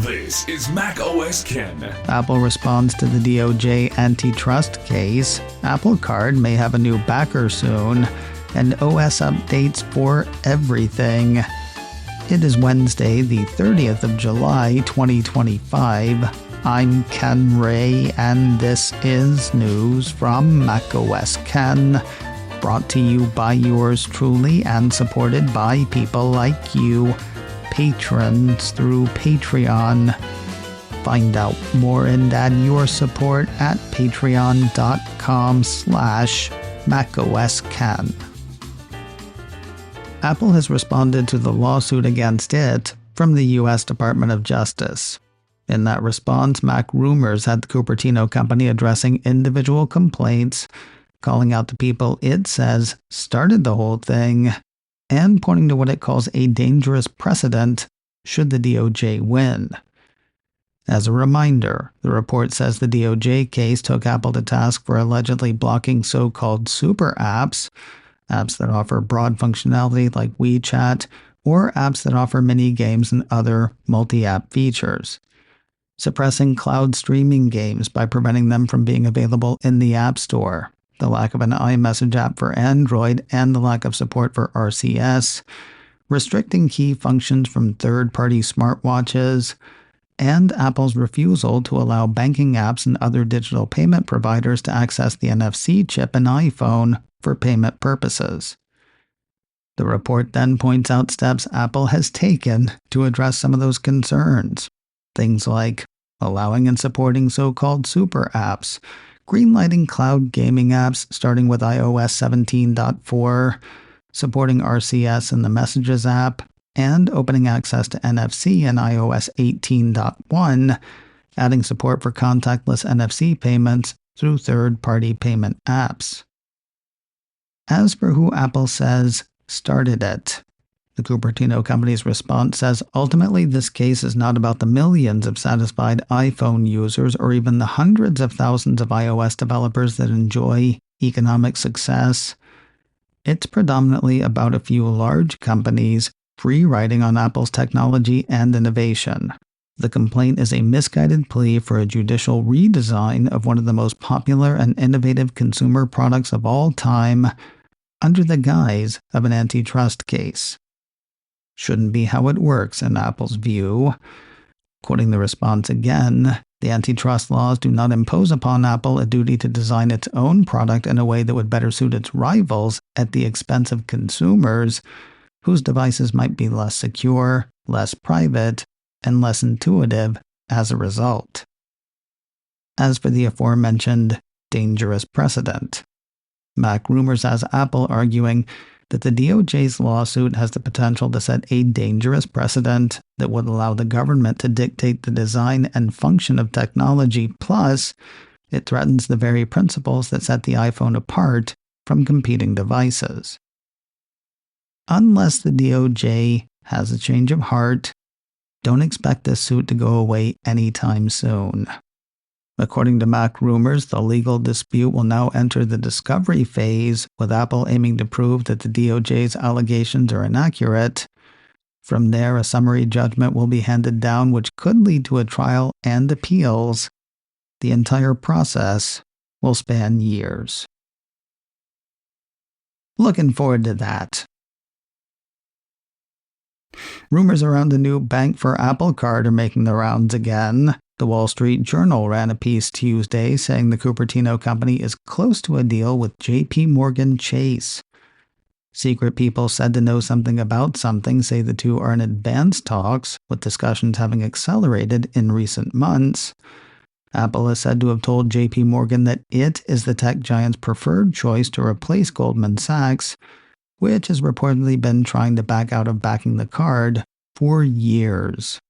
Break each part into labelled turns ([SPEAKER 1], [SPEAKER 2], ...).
[SPEAKER 1] This is Mac OS Ken.
[SPEAKER 2] Apple responds to the DOJ Antitrust case. Apple Card may have a new backer soon. And OS updates for everything. It is Wednesday, the 30th of July, 2025. I'm Ken Ray, and this is news from Mac OS Ken. Brought to you by yours truly and supported by people like you, patrons through Patreon. Find out more and add your support at patreon.com/MacOSKen. Apple has responded to the lawsuit against it from the U.S. Department of Justice. In that response, MacRumors had the Cupertino company addressing individual complaints, calling out the people it says started the whole thing, and pointing to what it calls a dangerous precedent should the DOJ win. As a reminder, the report says the DOJ case took Apple to task for allegedly blocking so-called super apps that offer broad functionality like WeChat, or apps that offer mini-games and other multi-app features. Suppressing cloud streaming games by preventing them from being available in the App Store, the lack of an iMessage app for Android, and the lack of support for RCS, restricting key functions from third-party smartwatches, and Apple's refusal to allow banking apps and other digital payment providers to access the NFC chip in iPhone for payment purposes. The report then points out steps Apple has taken to address some of those concerns. Things like allowing and supporting so-called super apps, greenlighting cloud gaming apps starting with iOS 17.4, supporting RCS in the Messages app, and opening access to NFC in iOS 18.1, adding support for contactless NFC payments through third-party payment apps. As for who Apple says started it, the Cupertino company's response says ultimately this case is not about the millions of satisfied iPhone users or even the hundreds of thousands of iOS developers that enjoy economic success. It's predominantly about a few large companies free riding on Apple's technology and innovation. The complaint is a misguided plea for a judicial redesign of one of the most popular and innovative consumer products of all time under the guise of an antitrust case. Shouldn't be how it works in Apple's view. Quoting the response again, the antitrust laws do not impose upon Apple a duty to design its own product in a way that would better suit its rivals at the expense of consumers, whose devices might be less secure, less private, and less intuitive as a result. As for the aforementioned dangerous precedent, MacRumors has Apple arguing that the DOJ's lawsuit has the potential to set a dangerous precedent that would allow the government to dictate the design and function of technology, plus it threatens the very principles that set the iPhone apart from competing devices. Unless the DOJ has a change of heart, don't expect this suit to go away anytime soon. According to MacRumors, the legal dispute will now enter the discovery phase, with Apple aiming to prove that the DOJ's allegations are inaccurate. From there, a summary judgment will be handed down, which could lead to a trial and appeals. The entire process will span years. Looking forward to that. Rumors around a new bank for Apple Card are making the rounds again. The Wall Street Journal ran a piece Tuesday saying the Cupertino company is close to a deal with JPMorgan Chase. Secret people said to know something about something say the two are in advanced talks, with discussions having accelerated in recent months. Apple is said to have told JPMorgan that it is the tech giant's preferred choice to replace Goldman Sachs, which has reportedly been trying to back out of backing the card for years.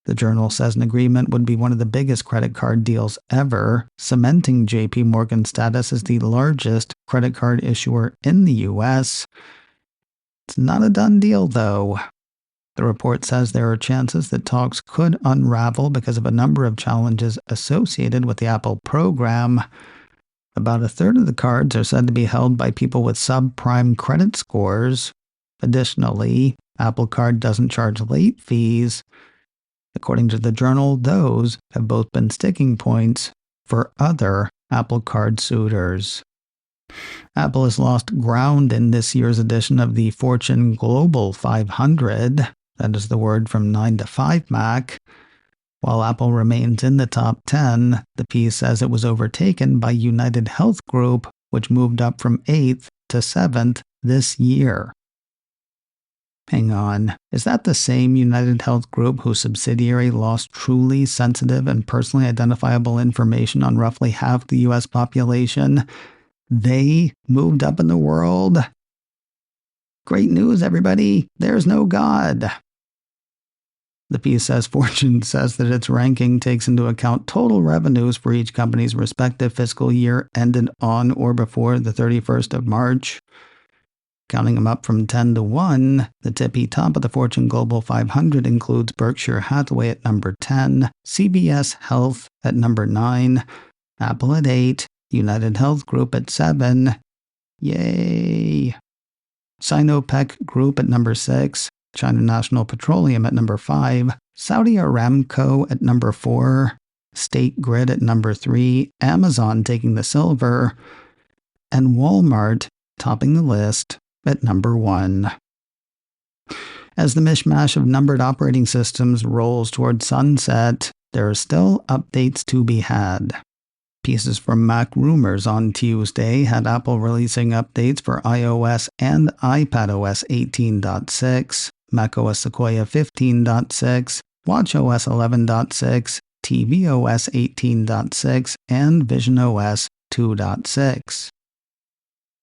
[SPEAKER 2] The Journal says an agreement would be one of the biggest credit card deals ever, cementing JPMorgan's status as the largest credit card issuer in the U.S. It's not a done deal, though. The report says there are chances that talks could unravel because of a number of challenges associated with the Apple program. About a third of the cards are said to be held by people with subprime credit scores. Additionally, Apple Card doesn't charge late fees. According to the journal, those have both been sticking points for other Apple Card suitors. Apple has lost ground in this year's edition of the Fortune Global 500, that is the word from 9 to 5 Mac. While Apple remains in the top 10, the piece says it was overtaken by United Health Group, which moved up from 8th to 7th this year. Hang on, is that the same United Health Group whose subsidiary lost truly sensitive and personally identifiable information on roughly half the US population? They moved up in the world? Great news, everybody! There's no God! The piece says Fortune says that its ranking takes into account total revenues for each company's respective fiscal year ended on or before the 31st of March. Counting them up from 10 to 1, the tippy top of the Fortune Global 500 includes Berkshire Hathaway at number 10, CVS Health at number 9, Apple at 8, United Health Group at 7, yay! Sinopec Group at number 6, China National Petroleum at number 5, Saudi Aramco at number 4, State Grid at number 3, Amazon taking the silver, and Walmart topping the list at number 1. As the mishmash of numbered operating systems rolls toward sunset, there are still updates to be had. Pieces from Mac Rumors on Tuesday had Apple releasing updates for iOS and iPadOS 18.6, macOS Sequoia 15.6, watchOS 11.6, tvOS 18.6, and visionOS 2.6.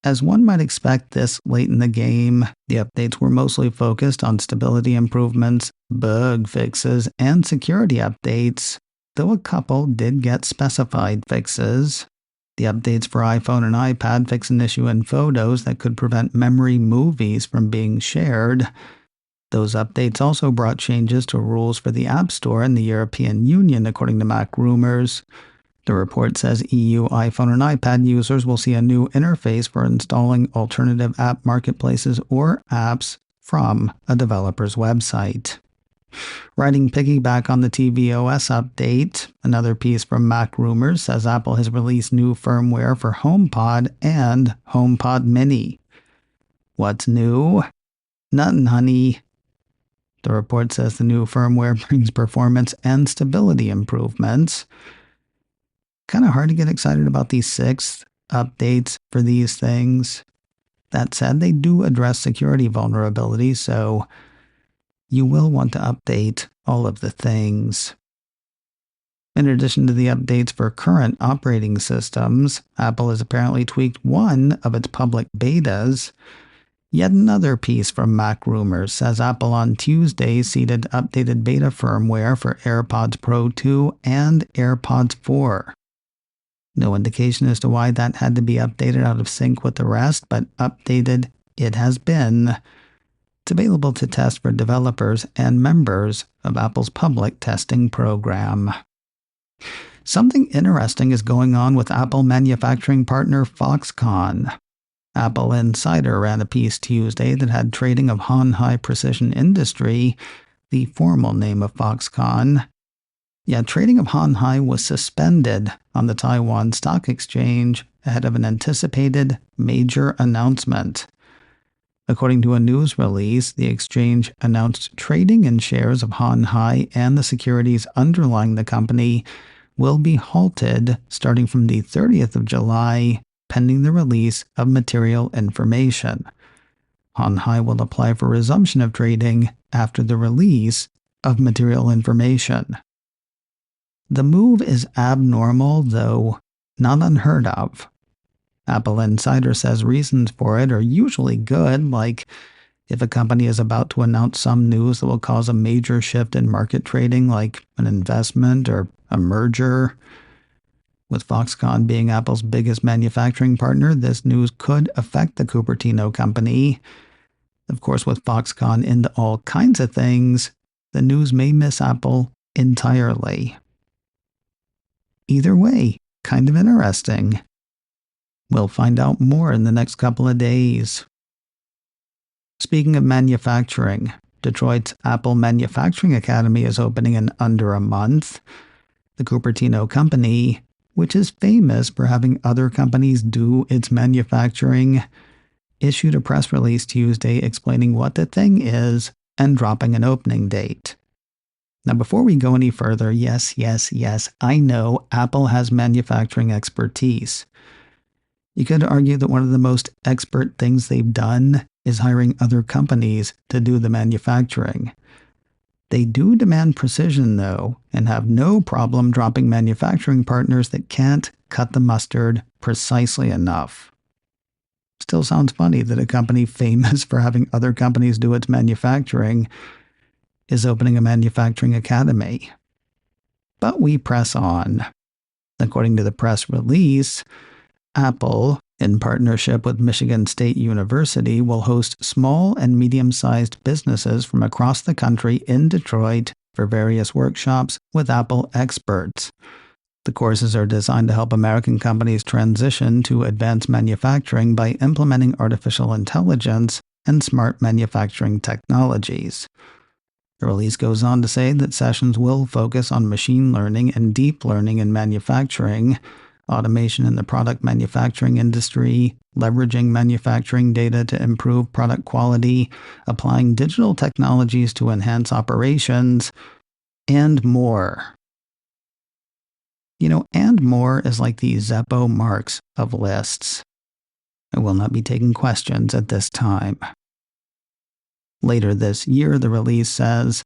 [SPEAKER 2] As one might expect this late in the game, the updates were mostly focused on stability improvements, bug fixes, and security updates, though a couple did get specified fixes. The updates for iPhone and iPad fix an issue in Photos that could prevent memory movies from being shared. Those updates also brought changes to rules for the App Store in the European Union, according to Mac Rumors. The report says EU iPhone and iPad users will see a new interface for installing alternative app marketplaces or apps from a developer's website. Riding piggyback on the tvOS update, another piece from Mac Rumors says Apple has released new firmware for HomePod and HomePod Mini. What's new? Nothing, honey. The report says the new firmware brings performance and stability improvements. Kind of hard to get excited about these 6th updates for these things. That said, they do address security vulnerabilities, so you will want to update all of the things. In addition to the updates for current operating systems, Apple has apparently tweaked one of its public betas. Yet another piece from Mac Rumors says Apple on Tuesday seeded updated beta firmware for AirPods Pro 2 and AirPods 4. No indication as to why that had to be updated out of sync with the rest, but updated it has been. It's available to test for developers and members of Apple's public testing program. Something interesting is going on with Apple manufacturing partner Foxconn. Apple Insider ran a piece Tuesday that had trading of Han Hai Precision Industry, the formal name of Foxconn. Yet trading of Han Hai was suspended on the Taiwan Stock Exchange ahead of an anticipated major announcement. According to a news release, the exchange announced trading in shares of Han Hai and the securities underlying the company will be halted starting from the 30th of July, pending the release of material information. Han Hai will apply for resumption of trading after the release of material information. The move is abnormal, though not unheard of. Apple Insider says reasons for it are usually good, like if a company is about to announce some news that will cause a major shift in market trading, like an investment or a merger. With Foxconn being Apple's biggest manufacturing partner, this news could affect the Cupertino company. Of course, with Foxconn into all kinds of things, the news may miss Apple entirely. Either way, kind of interesting. We'll find out more in the next couple of days. Speaking of manufacturing, Detroit's Apple Manufacturing Academy is opening in under a month. The Cupertino company, which is famous for having other companies do its manufacturing, issued a press release Tuesday explaining what the thing is and dropping an opening date. Now, before we go any further, yes, I know Apple has manufacturing expertise. You could argue that one of the most expert things they've done is hiring other companies to do the manufacturing. They do demand precision, though, and have no problem dropping manufacturing partners that can't cut the mustard precisely enough. Still sounds funny that a company famous for having other companies do its manufacturing is opening a manufacturing academy. But we press on. According to the press release, Apple, in partnership with Michigan State University, will host small and medium-sized businesses from across the country in Detroit for various workshops with Apple experts. The courses are designed to help American companies transition to advanced manufacturing by implementing artificial intelligence and smart manufacturing technologies. The release goes on to say that sessions will focus on machine learning and deep learning in manufacturing, automation in the product manufacturing industry, leveraging manufacturing data to improve product quality, applying digital technologies to enhance operations, and more. And more is like the Zeppo marks of lists. I will not be taking questions at this time. Later this year, the release says,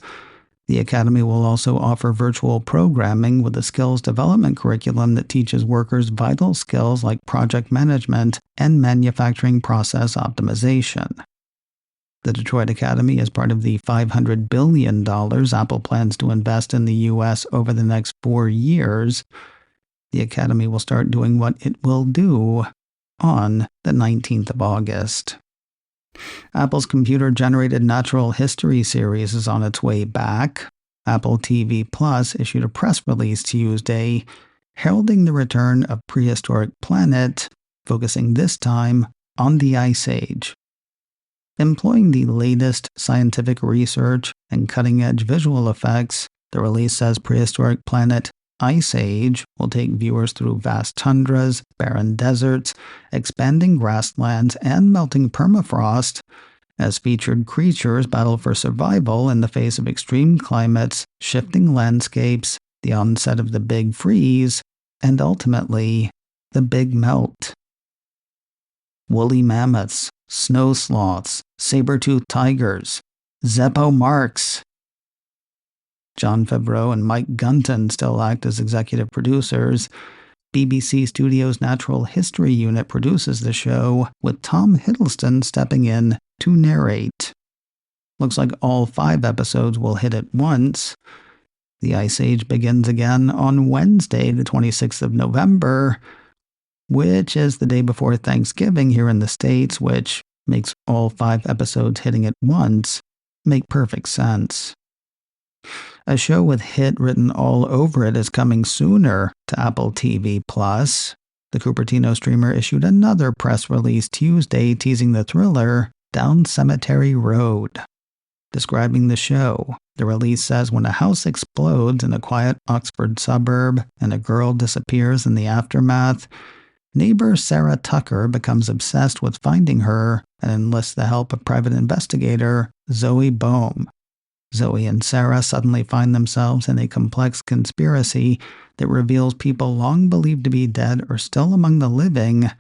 [SPEAKER 2] the Academy will also offer virtual programming with a skills development curriculum that teaches workers vital skills like project management and manufacturing process optimization. The Detroit Academy is part of the $500 billion Apple plans to invest in the U.S. over the next 4 years. The Academy will start doing what it will do on the 19th of August. Apple's computer-generated natural history series is on its way back. Apple TV Plus issued a press release Tuesday heralding the return of Prehistoric Planet, focusing this time on the Ice Age. Employing the latest scientific research and cutting-edge visual effects, the release says Prehistoric Planet Ice Age will take viewers through vast tundras, barren deserts, expanding grasslands, and melting permafrost, as featured creatures battle for survival in the face of extreme climates, shifting landscapes, the onset of the Big Freeze, and ultimately, the Big Melt. Woolly mammoths, snow sloths, saber-toothed tigers, Zeppo marks. Jon Favreau and Mike Gunton still act as executive producers. BBC Studios' Natural History Unit produces the show, with Tom Hiddleston stepping in to narrate. Looks like all 5 episodes will hit at once. The Ice Age begins again on Wednesday, the 26th of November, which is the day before Thanksgiving here in the States, which makes all 5 episodes hitting at once make perfect sense. A show with hit written all over it is coming sooner to Apple TV+. The Cupertino streamer issued another press release Tuesday teasing the thriller Down Cemetery Road. Describing the show, the release says when a house explodes in a quiet Oxford suburb and a girl disappears in the aftermath, neighbor Sarah Tucker becomes obsessed with finding her and enlists the help of private investigator Zoe Bohm. Zoe and Sarah suddenly find themselves in a complex conspiracy that reveals people long believed to be dead are still among the living,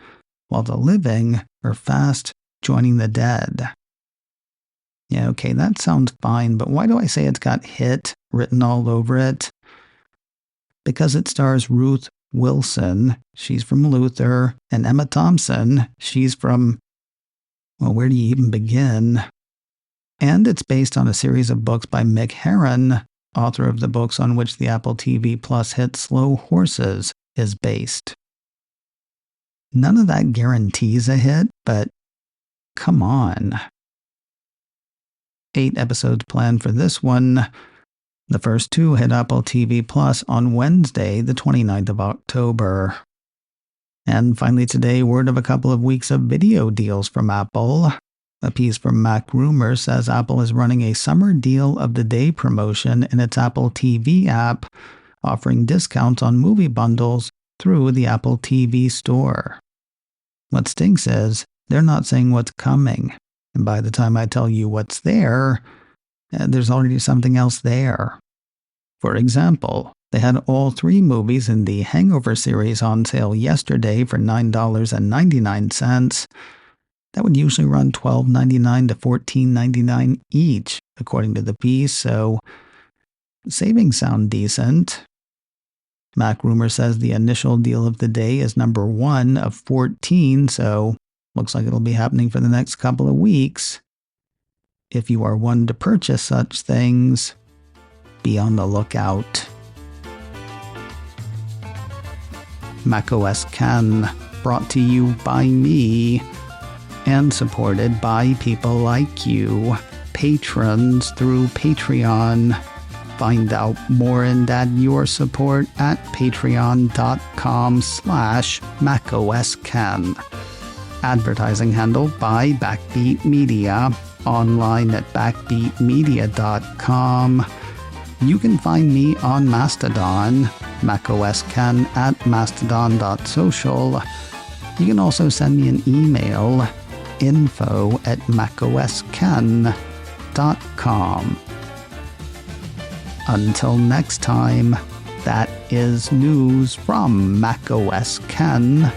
[SPEAKER 2] while the living are fast joining the dead. Yeah, okay, that sounds fine, but why do I say it's got hit written all over it? Because it stars Ruth Wilson, she's from Luther, and Emma Thompson, she's from, well, where do you even begin? And it's based on a series of books by Mick Herron, author of the books on which the Apple TV Plus hit Slow Horses is based. None of that guarantees a hit, but come on. 8 episodes planned for this one. The first 2 hit Apple TV Plus on Wednesday, the 29th of October. And finally today, word of a couple of weeks of video deals from Apple. A piece from Mac Rumors says Apple is running a summer deal of the day promotion in its Apple TV app, offering discounts on movie bundles through the Apple TV store. What stinks is they're not saying what's coming, and by the time I tell you what's there, there's already something else there. For example, they had all 3 movies in the Hangover series on sale yesterday for $9.99. That would usually run $12.99 to $14.99 each, according to the piece, so savings sound decent. Mac Rumor says the initial deal of the day is number 1 of 14, so looks like it'll be happening for the next couple of weeks. If you are one to purchase such things, be on the lookout. macOS Ken, brought to you by me, and supported by people like you, patrons through Patreon. Find out more and add your support at patreon.com/macOSKen. Advertising handle by Backbeat Media, online at backbeatmedia.com. You can find me on Mastodon, macOSKen at mastodon.social. You can also send me an email, info@macOSKen.com. Until next time, that is news from macOS Ken.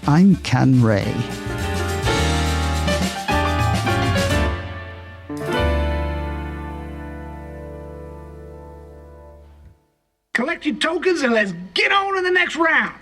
[SPEAKER 2] I'm Ken Ray.
[SPEAKER 3] Collect your tokens and let's get on to the next round.